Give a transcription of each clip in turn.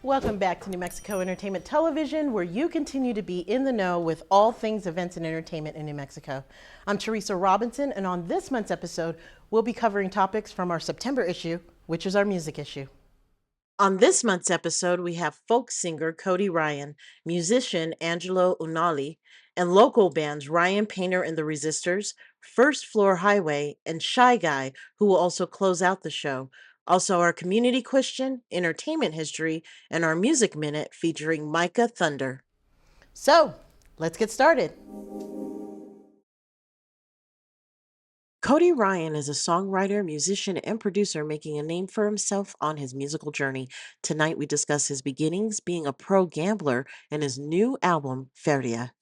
Welcome back to New Mexico Entertainment Television, where you continue to be in the know with all things events and entertainment in New Mexico. I'm Teresa Robinson, and on this month's episode, we'll be covering topics from our September issue, which is our music issue. On this month's episode, we have folk singer Cody Ryan, musician Angelo Unale, and local bands Ryan Painter and the Resistors, First Floor Highway, and Shyguy, who will also close out the show. Also, our community question, entertainment history, and our music minute featuring Micah Thunder. So, let's get started. Cody Ryan is a songwriter, musician, and producer making a name for himself on his musical journey. Tonight, we discuss his beginnings, being a pro gambler, and his new album, Feria.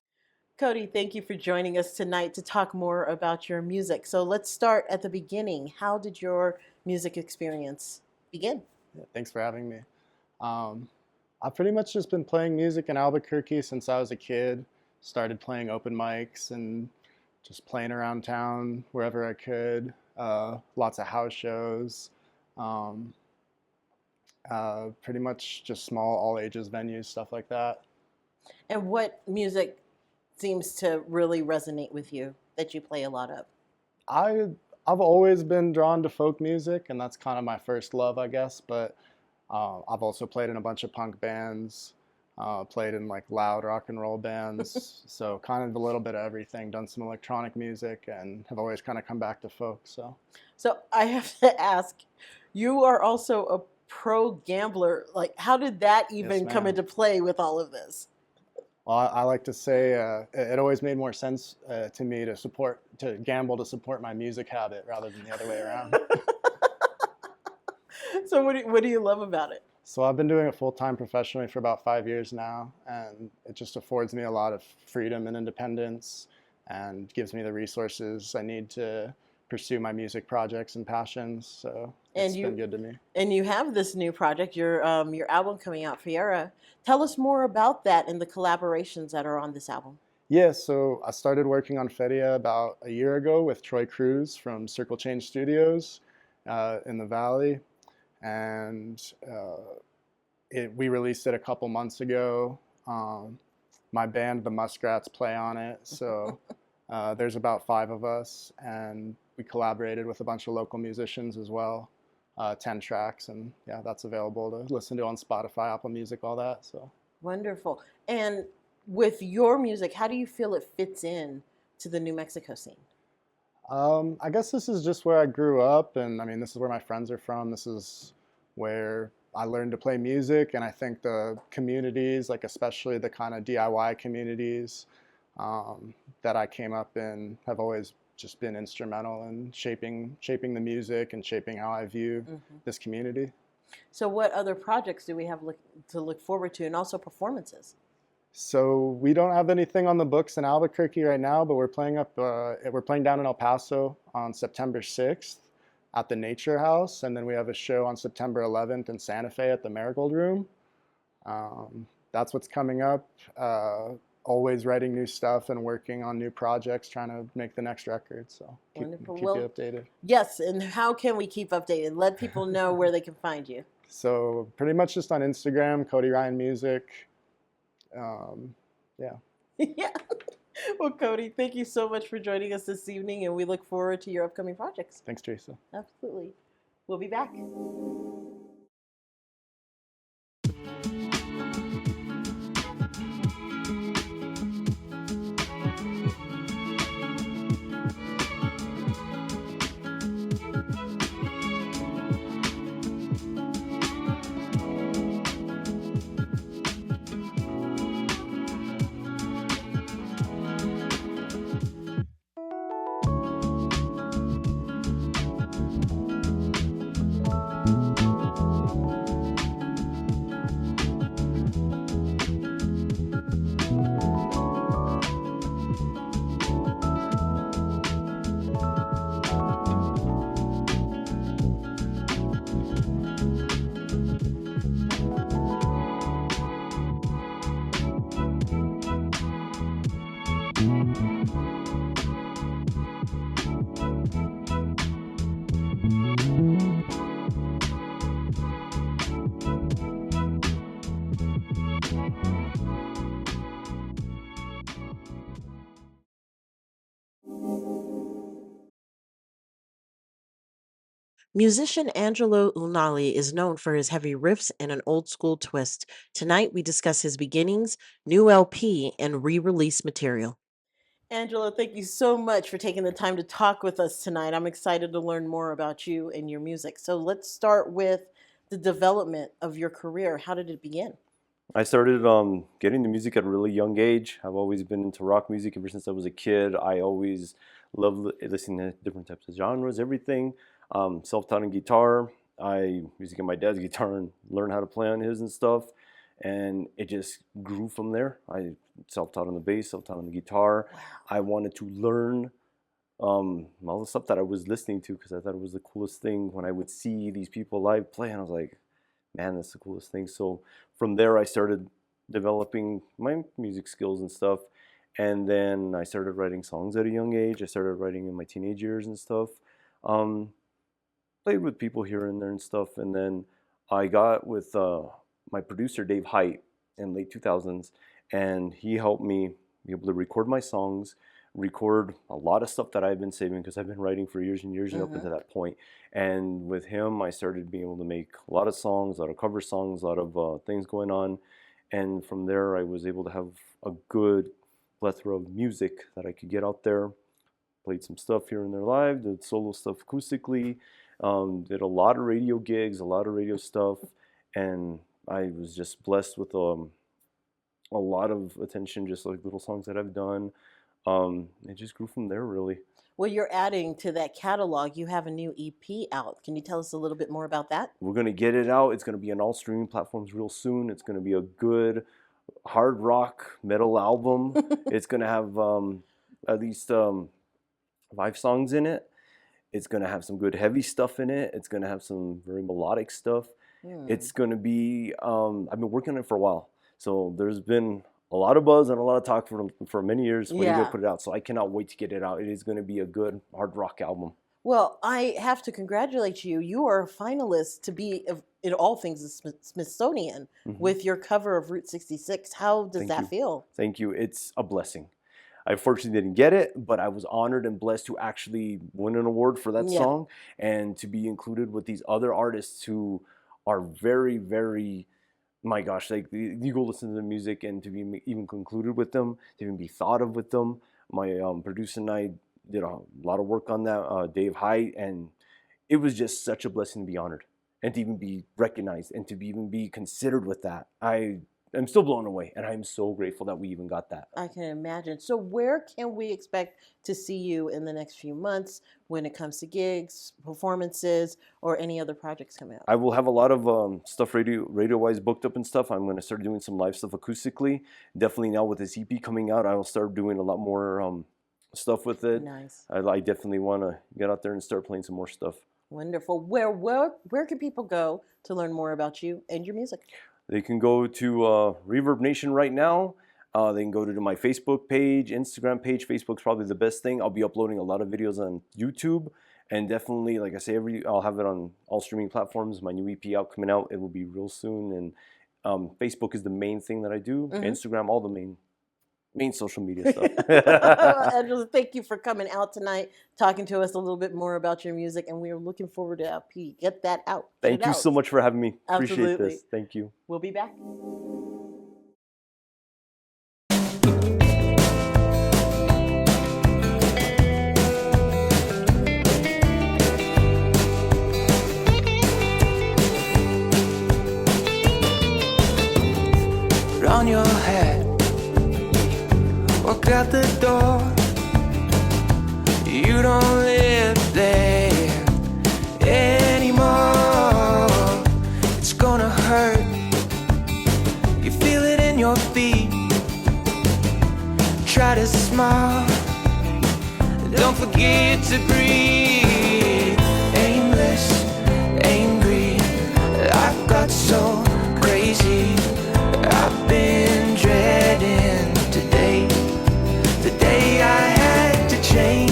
Cody, thank you for joining us tonight to talk more about your music. So let's start at the beginning. How did your music experience begin? Yeah, thanks for having me. I've pretty much just been playing music in Albuquerque since I was a kid. Started playing open mics and just playing around town wherever I could. Lots of house shows. Pretty much just small all ages venues, stuff like that. And what music seems to really resonate with you that you play a lot of? I've always been drawn to folk music, and that's kind of my first love, I guess. But I've also played in a bunch of punk bands, played in like loud rock and roll bands, so kind of a little bit of everything. Done some electronic music, and have always kind of come back to folk. So I have to ask, you are also a pro gambler. Like, how did that even come into play with all of this? Well, I like to say it always made more sense to me to gamble to support my music habit rather than the other way around. So what do you love about it? So I've been doing it full-time professionally for about 5 years now, and it just affords me a lot of freedom and independence and gives me the resources I need to pursue my music projects and passions. So it's been good to me. And you have this new project, your album coming out, Feria. Tell us more about that and the collaborations that are on this album. Yeah, so I started working on Feria about a year ago with Troy Cruz from Circle Change Studios in the Valley. And we released it a couple months ago. My band, the Muskrats, play on it. So there's about 5 of us, and we collaborated with a bunch of local musicians as well. 10 tracks, and yeah, that's available to listen to on Spotify, Apple Music, all that. So wonderful. And with your music, how do you feel it fits in to the New Mexico scene? I guess this is just where I grew up, and I mean, this is where my friends are from. This is where I learned to play music, and I think the communities, like especially the kind of DIY communities that I came up in, have always just been instrumental in shaping the music and shaping how I view this community. So what other projects do we have to look forward to, and also performances? So we don't have anything on the books in Albuquerque right now, but we're playing down in El Paso on September 6th at the Nature House, and then we have a show on September 11th in Santa Fe at the Marigold Room. That's what's coming up. Always writing new stuff and working on new projects, trying to make the next record. So keep you updated. Yes, and how can we keep updated? Let people know where they can find you. So pretty much just on Instagram, Cody Ryan Music. Yeah. Yeah. Well, Cody, thank you so much for joining us this evening, and we look forward to your upcoming projects. Thanks, Teresa. Absolutely. We'll be back. Musician Angelo Unale is known for his heavy riffs and an old school twist. Tonight, we discuss his beginnings, new LP, and re release material. Angelo, thank you so much for taking the time to talk with us tonight. I'm excited to learn more about you and your music. So let's start with the development of your career. How did it begin? I started getting to music at a really young age. I've always been into rock music ever since I was a kid. I always loved listening to different types of genres, everything. Self-taught on guitar. I used to get my dad's guitar and learn how to play on his and stuff. And it just grew from there. I self-taught on the bass, self-taught on the guitar. Wow. I wanted to learn all the stuff that I was listening to because I thought it was the coolest thing when I would see these people live play. And I was like, man, that's the coolest thing. So from there, I started developing my music skills and stuff. And then I started writing songs at a young age. I started writing in my teenage years and stuff. Played with people here and there and stuff. And then I got with my producer, Dave Height, in late 2000s. And he helped me be able to record my songs, record a lot of stuff that I've been saving because I've been writing for years and years and up until that point. And with him, I started being able to make a lot of songs, a lot of cover songs, a lot of things going on. And from there, I was able to have a good plethora of music that I could get out there. Played some stuff here and there live, did solo stuff acoustically, did a lot of radio gigs, a lot of radio stuff. And I was just blessed with a lot of attention, just like little songs that I've done. It just grew from there, really. Well, you're adding to that catalog. You have a new EP out. Can you tell us a little bit more about that? We're going to get it out. It's going to be on all streaming platforms real soon. It's going to be a good hard rock metal album. It's going to have at least 5 songs in it. It's going to have some good heavy stuff in it. It's going to have some very melodic stuff. It's going to be, I've been working on it for a while. So there's been a lot of buzz and a lot of talk for many years when you put it out. So I cannot wait to get it out. It is going to be a good hard rock album. Well, I have to congratulate you. You are a finalist to be in all things Smithsonian with your cover of Route 66. How does that feel? Thank you. It's a blessing. I unfortunately didn't get it, but I was honored and blessed to actually win an award for that song and to be included with these other artists who are very, very, my gosh, like you go listen to the music and to be even concluded with them, to even be thought of with them. My producer and I did a lot of work on that, Dave Height, and it was just such a blessing to be honored and to even be recognized and to even be considered with that. I'm still blown away, and I'm so grateful that we even got that. I can imagine. So where can we expect to see you in the next few months when it comes to gigs, performances, or any other projects coming out? I will have a lot of stuff radio-wise booked up and stuff. I'm going to start doing some live stuff acoustically. Definitely now with this EP coming out, I will start doing a lot more stuff with it. Nice. I definitely want to get out there and start playing some more stuff. Wonderful. Where can people go to learn more about you and your music? They can go to Reverb Nation right now. They can go to my Facebook page, Instagram page. Facebook's probably the best thing. I'll be uploading a lot of videos on YouTube. And definitely, like I say, I'll have it on all streaming platforms. My new EP coming out. It will be real soon. And Facebook is the main thing that I do. Instagram, all the main social media stuff. Angelo, thank you for coming out tonight, talking to us a little bit more about your music, and we are looking forward to LP. Get that out. Thank you so much for having me. Absolutely. Appreciate this. Thank you. We'll be back. Put on your hat, walk out the door. You don't live there anymore. It's gonna hurt. You feel it in your feet. Try to smile. Don't forget to breathe. Aimless, angry. Life got so crazy. I've been dreading today. The day I had to change.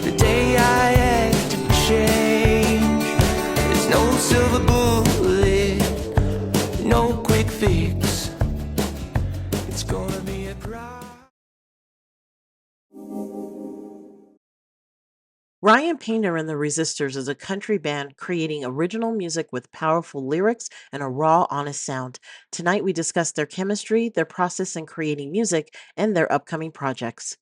The day I had to change. There's no silver bullet, no quick fix. It's gonna be a cry. Ryan Painter and the Resistors is a country band creating original music with powerful lyrics and a raw, honest sound. Tonight, we discuss their chemistry, their process in creating music, and their upcoming projects.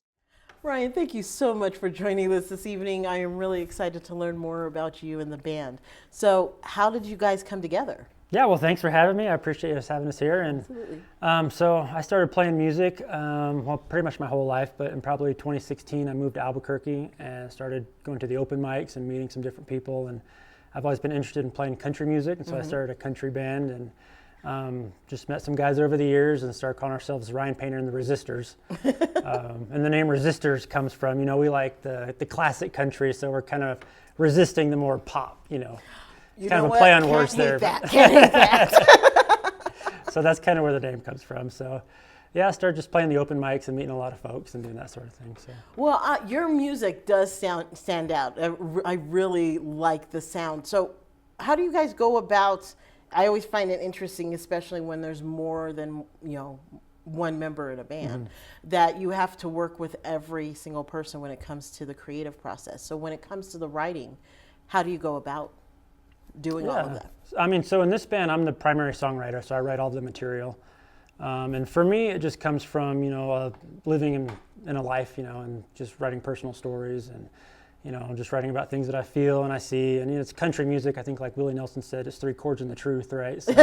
Ryan, thank you so much for joining us this evening. I am really excited to learn more about you and the band. So, how did you guys come together? Yeah, well, thanks for having me. I appreciate us having us here. And Absolutely. so I started playing music, well, pretty much my whole life, but in probably 2016, I moved to Albuquerque and started going to the open mics and meeting some different people. And I've always been interested in playing country music, and so I started a country band and just met some guys over the years and started calling ourselves Ryan Painter and the Resistors. And the name Resistors comes from, we like the classic country, so we're kind of resisting the more pop, You kind know of a what? play on Can't words hate there. that. Can't hate that. So that's kind of where the name comes from. So yeah, I started just playing the open mics and meeting a lot of folks and doing that sort of thing. So Well, your music does stand out. I really like the sound. So, how do you guys go about? I always find it interesting, especially when there's more than one member in a band, that you have to work with every single person when it comes to the creative process. So, when it comes to the writing, how do you go about doing all of that? I mean, so in this band, I'm the primary songwriter, so I write all the material. And for me, it just comes from, living in a life, and just writing personal stories and, just writing about things that I feel and I see. And it's country music. I think like Willie Nelson said, it's 3 chords and the truth, right? So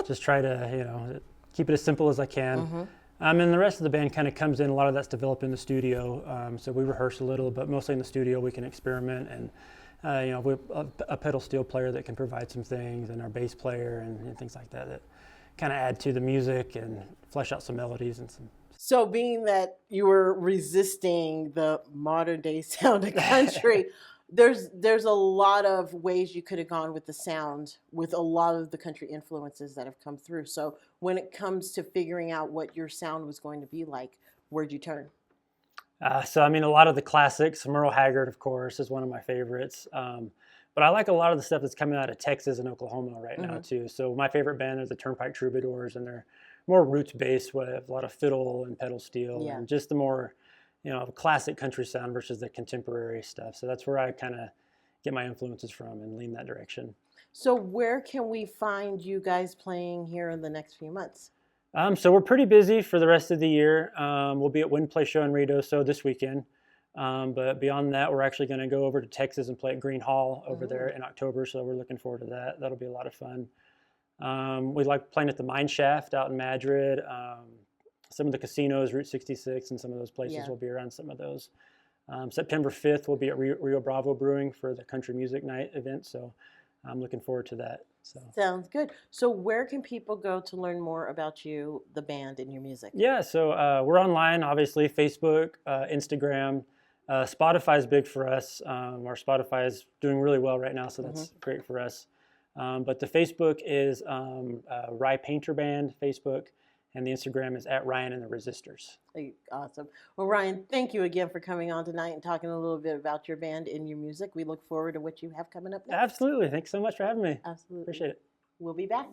just try to, keep it as simple as I can. And the rest of the band kind of comes in. A lot of that's developed in the studio. So we rehearse a little, but mostly in the studio we can experiment. And we have a pedal steel player that can provide some things, and our bass player and things like that kind of add to the music and flesh out some melodies and some. So, being that you were resisting the modern day sound of country, there's a lot of ways you could have gone with the sound, with a lot of the country influences that have come through. So, when it comes to figuring out what your sound was going to be like, where'd you turn? So I mean, a lot of the classics. Merle Haggard, of course, is one of my favorites. But I like a lot of the stuff that's coming out of Texas and Oklahoma right now too. So my favorite band is the Turnpike Troubadours, and they're more roots based with a lot of fiddle and pedal steel and just the more, classic country sound versus the contemporary stuff. So that's where I kind of get my influences from and lean that direction. So, where can we find you guys playing here in the next few months? So we're pretty busy for the rest of the year. We'll be at Wind Play Show in Rito this weekend. But beyond that, we're actually going to go over to Texas and play at Green Hall over there in October. So we're looking forward to that. That'll be a lot of fun. We like playing at the Mine Shaft out in Madrid. Some of the casinos, Route 66, and some of those places will be around some of those. September 5th, we'll be at Rio Bravo Brewing for the Country Music Night event. So I'm looking forward to that. So. Sounds good. So where can people go to learn more about you, the band, and your music? Yeah, so we're online, obviously, Facebook, Instagram. Spotify's big for us. Our Spotify is doing really well right now, so that's great for us. But the Facebook is Rye Painter Band Facebook, and the Instagram is at Ryan and the Resistors. Awesome. Well, Ryan, thank you again for coming on tonight and talking a little bit about your band and your music. We look forward to what you have coming up next. Absolutely. Thanks so much for having me. Absolutely. Appreciate it. We'll be back.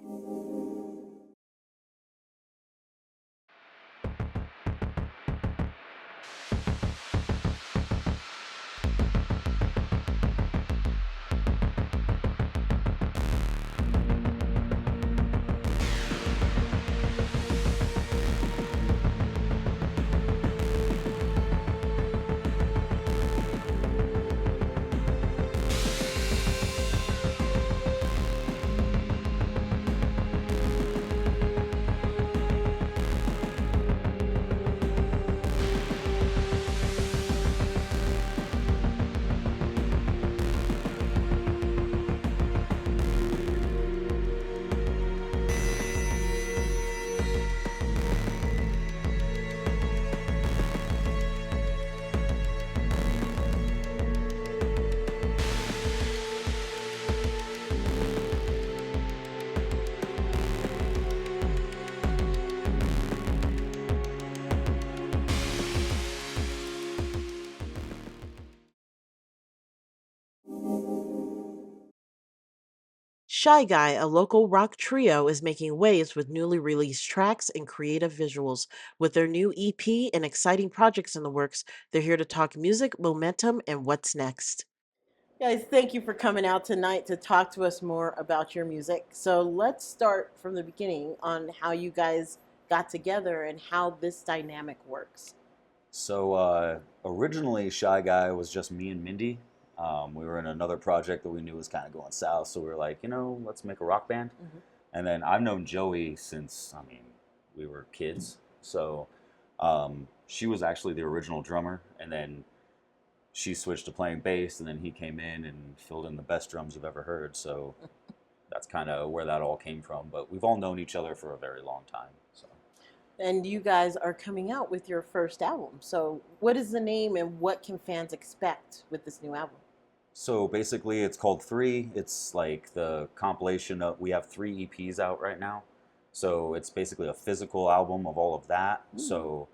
Shyguy, a local rock trio, is making waves with newly released tracks and creative visuals. With their new EP and exciting projects in the works, they're here to talk music, momentum, and what's next. Guys, thank you for coming out tonight to talk to us more about your music. So let's start from the beginning on how you guys got together and how this dynamic works. So originally, Shyguy was just me and Mindy. We were in another project that we knew was kind of going south, so we were like, let's make a rock band. And then I've known Joey since, I mean, we were kids. So she was actually the original drummer, and then she switched to playing bass, and then he came in and filled in the best drums you've ever heard. So that's kind of where that all came from. But we've all known each other for a very long time. So. And you guys are coming out with your first album. So what is the name and what can fans expect with this new album? So basically, it's called Three. It's like the compilation of, we have 3 EPs out right now. So it's basically a physical album of all of that. So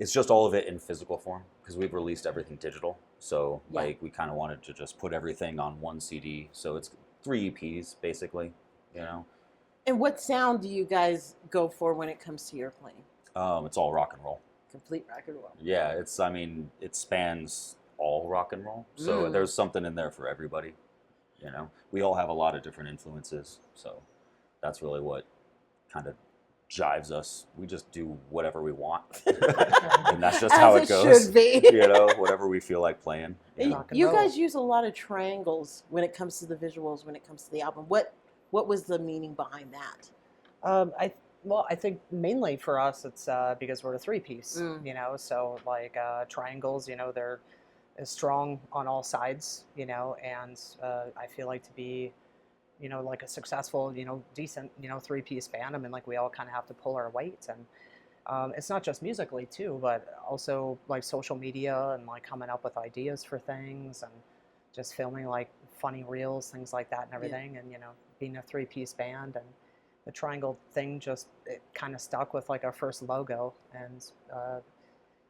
it's just all of it in physical form because we've released everything digital. So like we kind of wanted to just put everything on one CD. So it's 3 EPs basically, And what sound do you guys go for when it comes to your playing? It's all rock and roll. Complete rock and roll. Yeah, it spans all rock and roll. So there's something in there for everybody. We all have a lot of different influences. So that's really what kind of jives us. We just do whatever we want. And that's just how it goes. Should be. Whatever we feel like playing. You guys use a lot of triangles when it comes to the visuals, when it comes to the album. What was the meaning behind that? I think mainly for us, it's because we're a 3-piece, so like triangles, they're strong on all sides, and I feel like to be, like a successful, decent, 3-piece band, I mean, like we all kind of have to pull our weight, and it's not just musically too, but also like social media and like coming up with ideas for things and just filming like funny reels, things like that and everything, and being a 3-piece band, and the triangle thing it kind of stuck with like our first logo, and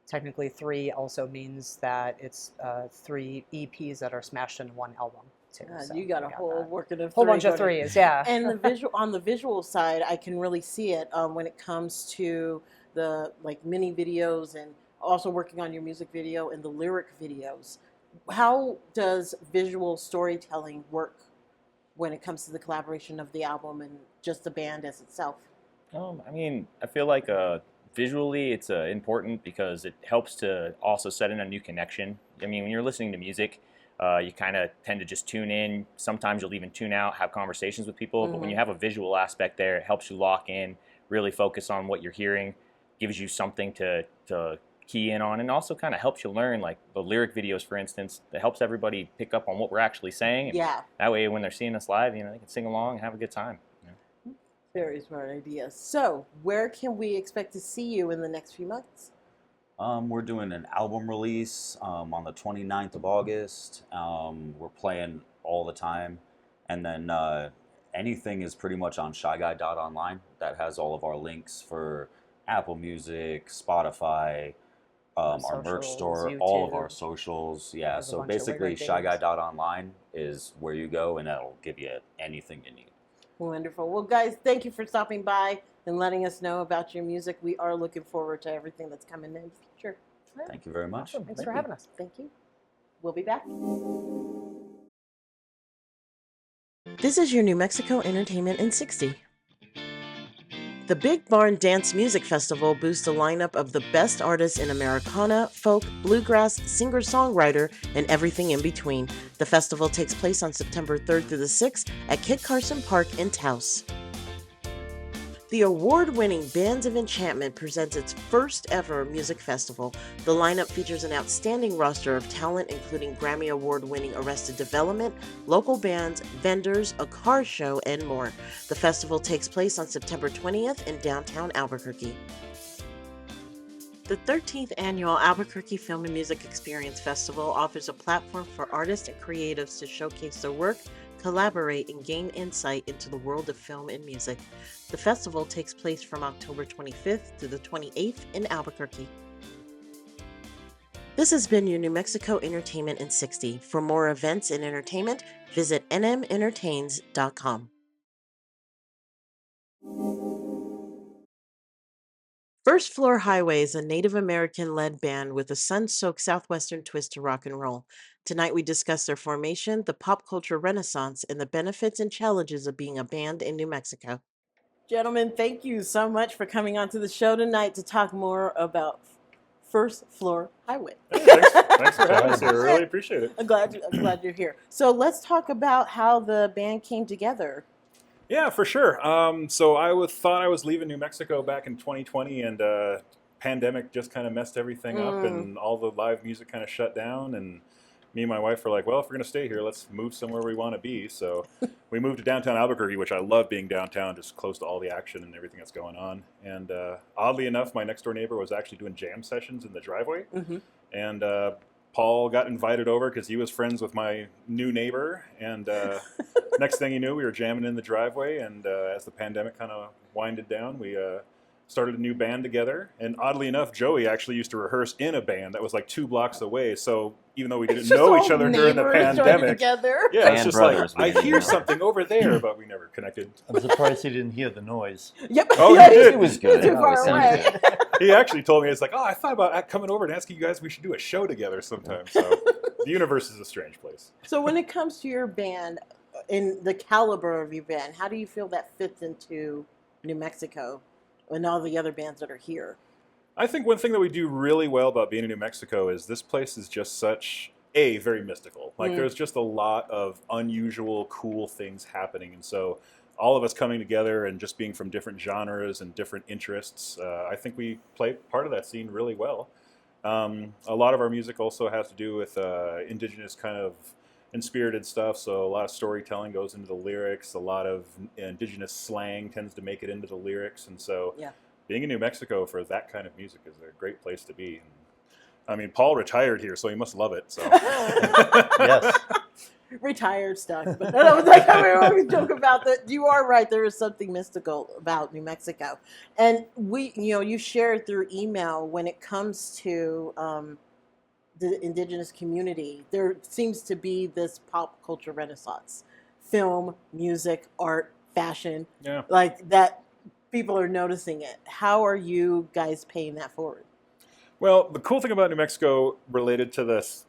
technically 3 also means that it's 3 EPs that are smashed into one album too. So you got a whole working of whole bunch of 3s, yeah. And on the visual side, I can really see it when it comes to the like mini videos and also working on your music video and the lyric videos. How does visual storytelling work when it comes to the collaboration of the album and just the band as itself? I mean, I feel like visually it's important because it helps to also set in a new connection. I mean, when you're listening to music, you kind of tend to just tune in. Sometimes you'll even tune out, have conversations with people. But when you have a visual aspect there, it helps you lock in, really focus on what you're hearing, gives you something to key in on, and also kind of helps you learn, like the lyric videos, for instance. It helps everybody pick up on what we're actually saying. And that way, when they're seeing us live, they can sing along and have a good time. Very smart idea. So, where can we expect to see you in the next few months? We're doing an album release on the 29th of August. We're playing all the time. And then anything is pretty much on Shyguy.online. That has all of our links for Apple Music, Spotify, our merch store, YouTube. all of our socials. Yeah, There's a so bunch of basically lyric Shyguy.online is where you go, and that'll give you anything you need. Wonderful. Well, guys, thank you for stopping by and letting us know about your music. We are looking forward to everything that's coming in the future. Thank you very much. Awesome. Thanks for having us. Thank you. We'll be back. This is your New Mexico Entertainment in 60. The Big Barn Dance Music Festival boasts a lineup of the best artists in Americana, folk, bluegrass, singer-songwriter, and everything in between. The festival takes place on September 3rd through the 6th at Kit Carson Park in Taos. The award-winning Bands of Enchantment presents its first ever music festival. The lineup features an outstanding roster of talent, including Grammy Award-winning Arrested Development, local bands, vendors, a car show, and more. The festival takes place on September 20th in downtown Albuquerque. The 13th annual Albuquerque Film and Music Experience Festival offers a platform for artists and creatives to showcase their work, collaborate, and gain insight into the world of film and music. The festival takes place from October 25th to the 28th in Albuquerque. This has been your New Mexico Entertainment in 60. For more events and entertainment, visit nmentertains.com. First Floor Highway is a Native American led band with a sun soaked Southwestern twist to rock and roll. Tonight we discuss their formation, the pop culture renaissance, and the benefits and challenges of being a band in New Mexico. Gentlemen, thank you so much for coming onto the show tonight to talk more about First Floor Highway. Hey, thanks for having us here. I really appreciate it. I'm glad you're here. So let's talk about how the band came together. Yeah, for sure. So thought I was leaving New Mexico back in 2020, and pandemic just kind of messed everything up, and all the live music kind of shut down. And me and my wife were like, well, if we're going to stay here, let's move somewhere we want to be. So we moved to downtown Albuquerque, which I love being downtown, just close to all the action and everything that's going on. And oddly enough, my next door neighbor was actually doing jam sessions in the driveway. And Paul got invited over because he was friends with my new neighbor. And next thing you knew, we were jamming in the driveway. And as the pandemic kind of winded down, we started a new band together. And oddly enough, Joey actually used to rehearse in a band that was like 2 blocks away. So even though we didn't know each other during the pandemic, yeah, it's just brothers, like, I hear something over there, but we never connected. I'm surprised he didn't hear the noise. Yep. Oh, he did. It was good. Too far away. He actually told me, it's like, oh, I thought about coming over and asking you guys, we should do a show together sometime. So the universe is a strange place. So when it comes to your band, in the caliber of your band, how do you feel that fits into New Mexico and all the other bands that are here? I think one thing that we do really well about being in New Mexico is this place is just such, very mystical. Like there's just a lot of unusual, cool things happening. And so all of us coming together and just being from different genres and different interests, I think we play part of that scene really well. A lot of our music also has to do with indigenous kind of inspirited stuff, so a lot of storytelling goes into the lyrics, a lot of indigenous slang tends to make it into the lyrics, and so being in New Mexico for that kind of music is a great place to be. And, I mean, Paul retired here, so he must love it. So Yes. Retired stuff. But I was like, I always joke about that. You are right. There is something mystical about New Mexico. And you shared through email when it comes to the indigenous community, there seems to be this pop culture renaissance. Film, music, art, fashion. yeah. Like that, people are noticing it. How are you guys paying that forward? Well, the cool thing about New Mexico related to this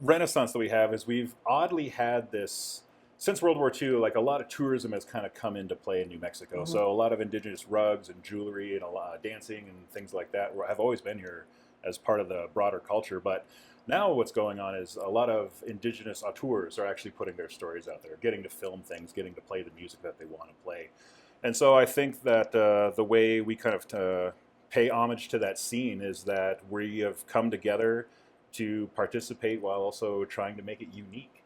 renaissance that we have is we've oddly had this, since World War II, like a lot of tourism has kind of come into play in New Mexico. So a lot of indigenous rugs and jewelry and a lot of dancing and things like that have always been here as part of the broader culture. But now what's going on is a lot of indigenous auteurs are actually putting their stories out there, getting to film things, getting to play the music that they want to play. And so I think that the way we kind of pay homage to that scene is that we have come together to participate while also trying to make it unique.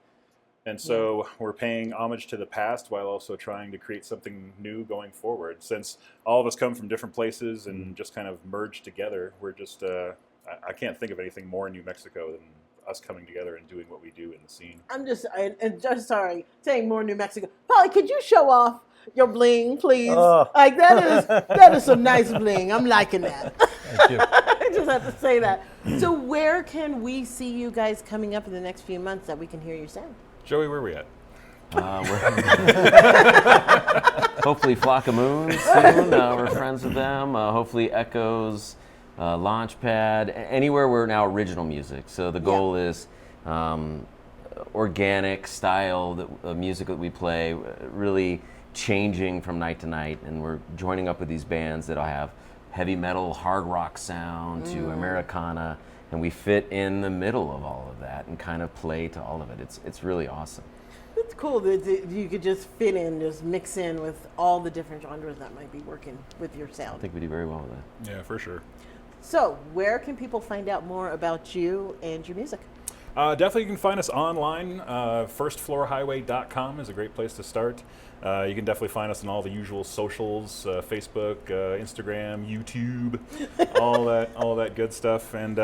And so we're paying homage to the past while also trying to create something new going forward. Since all of us come from different places and just kind of merged together, we're just, I can't think of anything more in New Mexico than us coming together and doing what we do in the scene. I'm just sorry, saying more New Mexico. Polly, could you show off your bling, please? Like that is some nice bling. I'm liking that. Thank you. I just have to say that. So where can we see you guys coming up in the next few months that we can hear your sound? Joey, where are we at? Hopefully Flock of Moon soon. We're friends with them. Hopefully Echoes, Launchpad, anywhere we're now original music. So the goal is organic style of music that we play, really changing from night to night. And we're joining up with these bands that'll have heavy metal, hard rock sound to Americana. And we fit in the middle of all of that and kind of play to all of it. It's really awesome. It's cool that you could just fit in, just mix in with all the different genres that might be working with your sound. I think we do very well with that. Yeah, for sure. So where can people find out more about you and your music? Definitely you can find us online. Firstfloorhighway.com is a great place to start. You can definitely find us on all the usual socials, Facebook, Instagram, YouTube, all that good stuff. And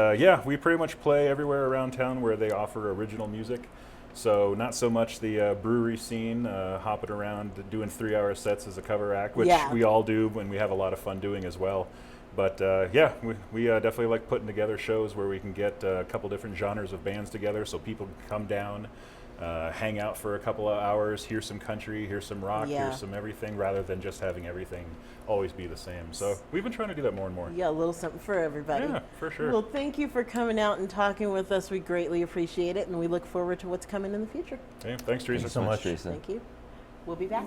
we pretty much play everywhere around town where they offer original music. So not so much the brewery scene, hopping around doing 3-hour sets as a cover act, which we all do and we have a lot of fun doing as well. But we definitely like putting together shows where we can get a couple different genres of bands together so people can come down, hang out for a couple of hours, hear some country, hear some rock, Yeah. hear some everything, rather than just having everything always be the same. So we've been trying to do that more and more. Yeah, a little something for everybody. Yeah, for sure. Well, thank you for coming out and talking with us. We greatly appreciate it, and we look forward to what's coming in the future. Okay, thanks, Teresa. Thank you so much, Teresa. Thank you. We'll be back.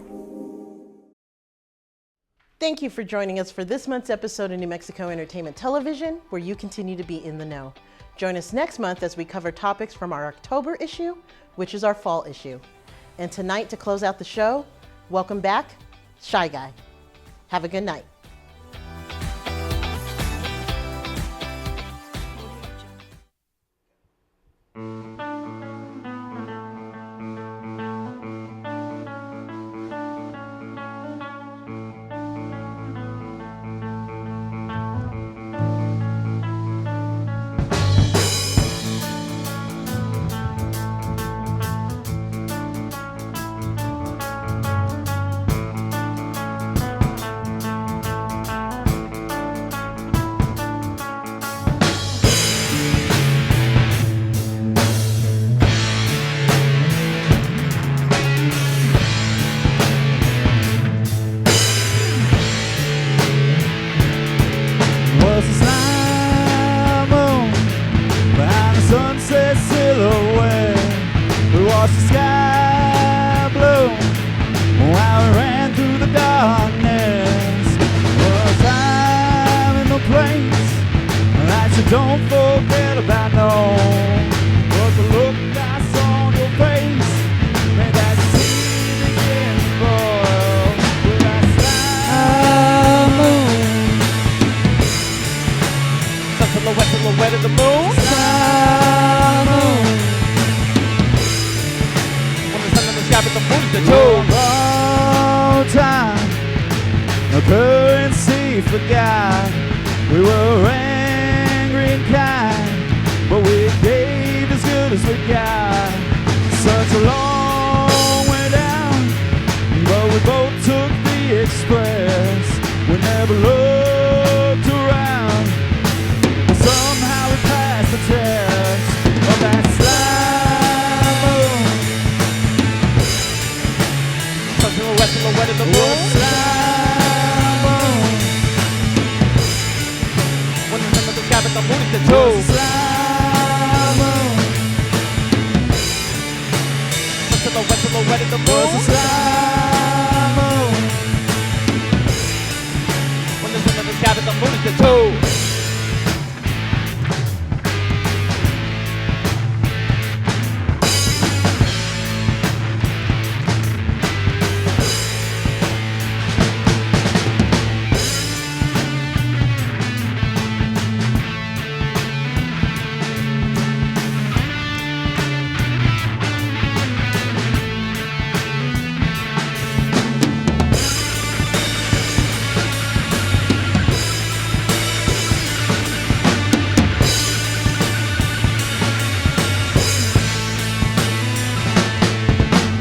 Thank you for joining us for this month's episode of New Mexico Entertainment Television, where you continue to be in the know. Join us next month as we cover topics from our October issue, which is our fall issue. And tonight, to close out the show, welcome back, Shyguy. Have a good night. Was a slime moon behind the sunset silhouette. We watched the sky blue while we ran through the darkness. Was time in the place that you don't forget about, no. Was the look I saw on your face made that sea begin to boil with that slime moon. Silhouette of the moon. Slime moon. When the sun in the sky, but the moon's the toe. Long time, the currency forgot. We were angry and kind, but we gave as good as we got. Such a long way down, but we both took the express. We never looked around. Somehow we passed the test of that slime moon. Silhouette of the moon. Slime moon. When the sun of the sky, but the moon is the toe. Slime moon. Silhouette of the moon. Slime moon. When the sun of the sky, but the moon is the toe.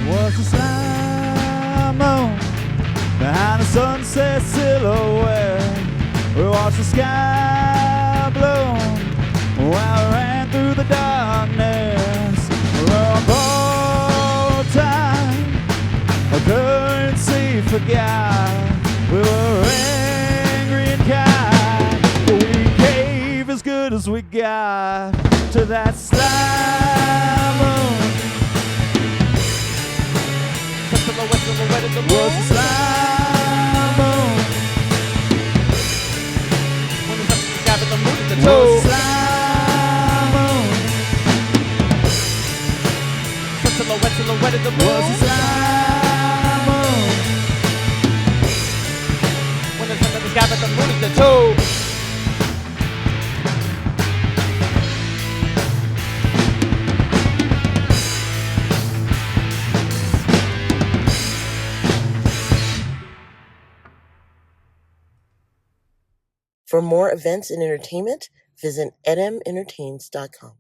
Was a slime moon behind the sunset silhouette. We watched the sky bloom while we ran through the darkness. We're on borrowed time, a currency forgot. We were angry and kind, but we gave as good as we got to that slime moon. Silhouette of the moon. Was a slime moon. When the sun in the sky, but the moon is the toe. Was a slime moon. Silhouette of the moon. Was a slime moon. When the sun in the sky, but the moon is the toe. For more events and entertainment, visit edmentertains.com.